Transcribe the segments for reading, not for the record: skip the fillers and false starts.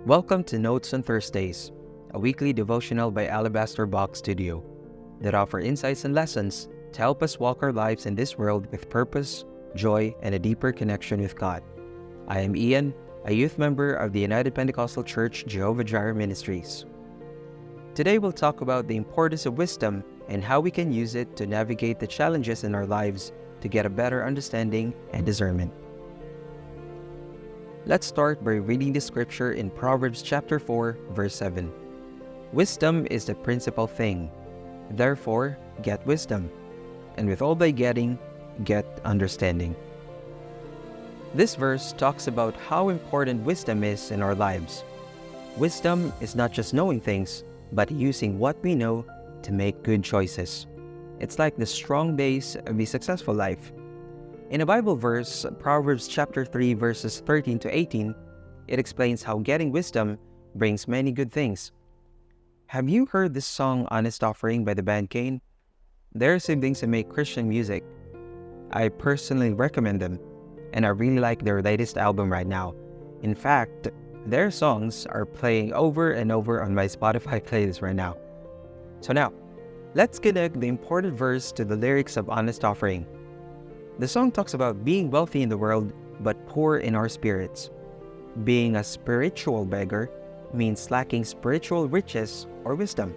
Welcome to Notes on Thursdays, a weekly devotional by Alabaster Box Studio that offer insights and lessons to help us walk our lives in this world with purpose, joy, and a deeper connection with God. I am Ian, a youth member of the United Pentecostal Church Jehovah Jireh Ministries. Today we'll talk about the importance of wisdom and how we can use it to navigate the challenges in our lives to get a better understanding and discernment. Let's start by reading the scripture in Proverbs chapter 4, verse 7. Wisdom is the principal thing. Therefore, get wisdom, and with all thy getting, get understanding. This verse talks about how important wisdom is in our lives. Wisdom is not just knowing things, but using what we know to make good choices. It's like the strong base of a successful life. In a Bible verse, Proverbs chapter 3 verses 13 to 18, it explains how getting wisdom brings many good things. Have you heard this song Honest Offering by the band Cain? They're siblings who make Christian music. I personally recommend them, and I really like their latest album right now. In fact, their songs are playing over and over on my Spotify playlist right now. So now, let's connect the important verse to the lyrics of Honest Offering. The song talks about being wealthy in the world, but poor in our spirits. Being a spiritual beggar means lacking spiritual riches or wisdom.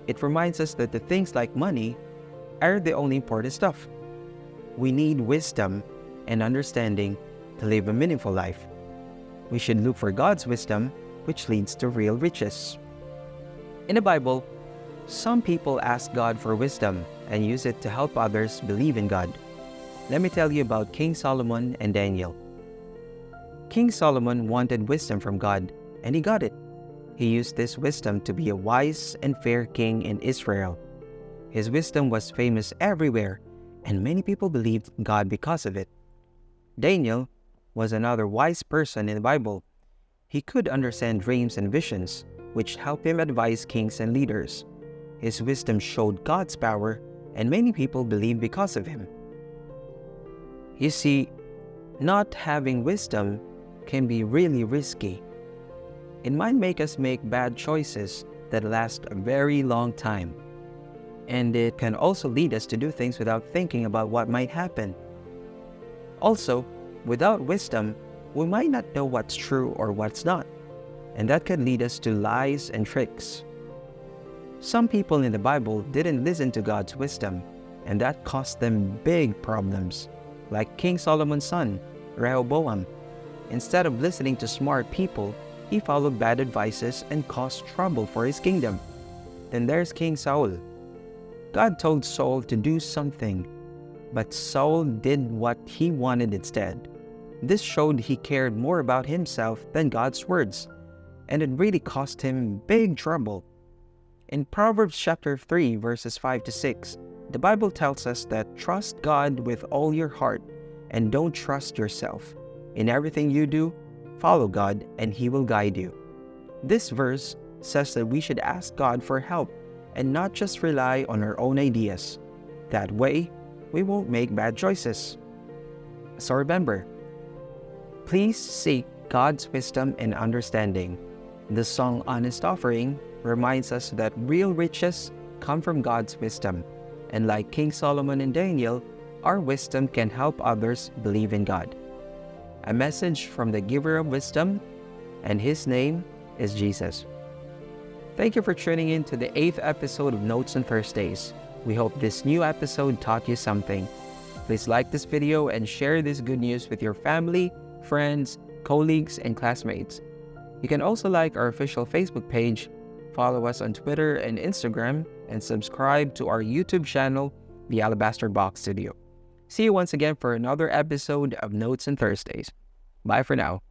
It reminds us that the things like money are the only important stuff. We need wisdom and understanding to live a meaningful life. We should look for God's wisdom, which leads to real riches. In the Bible, some people ask God for wisdom and use it to help others believe in God. Let me tell you about King Solomon and Daniel. King Solomon wanted wisdom from God, and he got it. He used this wisdom to be a wise and fair king in Israel. His wisdom was famous everywhere, and many people believed God because of it. Daniel was another wise person in the Bible. He could understand dreams and visions, which helped him advise kings and leaders. His wisdom showed God's power, and many people believed because of him. You see, not having wisdom can be really risky. It might make us make bad choices that last a very long time. And it can also lead us to do things without thinking about what might happen. Also, without wisdom, we might not know what's true or what's not, and that could lead us to lies and tricks. Some people in the Bible didn't listen to God's wisdom, and that caused them big problems. Like King Solomon's son, Rehoboam. Instead of listening to smart people, he followed bad advices and caused trouble for his kingdom. Then there's King Saul. God told Saul to do something, but Saul did what he wanted instead. This showed he cared more about himself than God's words, and it really cost him big trouble. In Proverbs chapter 3 verses 5 to 6, the Bible tells us that trust God with all your heart and don't trust yourself. In everything you do, follow God and He will guide you. This verse says that we should ask God for help and not just rely on our own ideas. That way, we won't make bad choices. So remember, please seek God's wisdom and understanding. The song Honest Offering reminds us that real riches come from God's wisdom. And like King Solomon and Daniel, our wisdom can help others believe in God. A message from the giver of wisdom, and his name is Jesus. Thank you for tuning in to the 8th episode of Notes on Thursdays. We hope this new episode taught you something. Please like this video and share this good news with your family, friends, colleagues, and classmates. You can also like our official Facebook page, follow us on Twitter and Instagram, and subscribe to our YouTube channel, the Alabaster Box Studio. See you once again for another episode of Notes on Thursdays. Bye for now.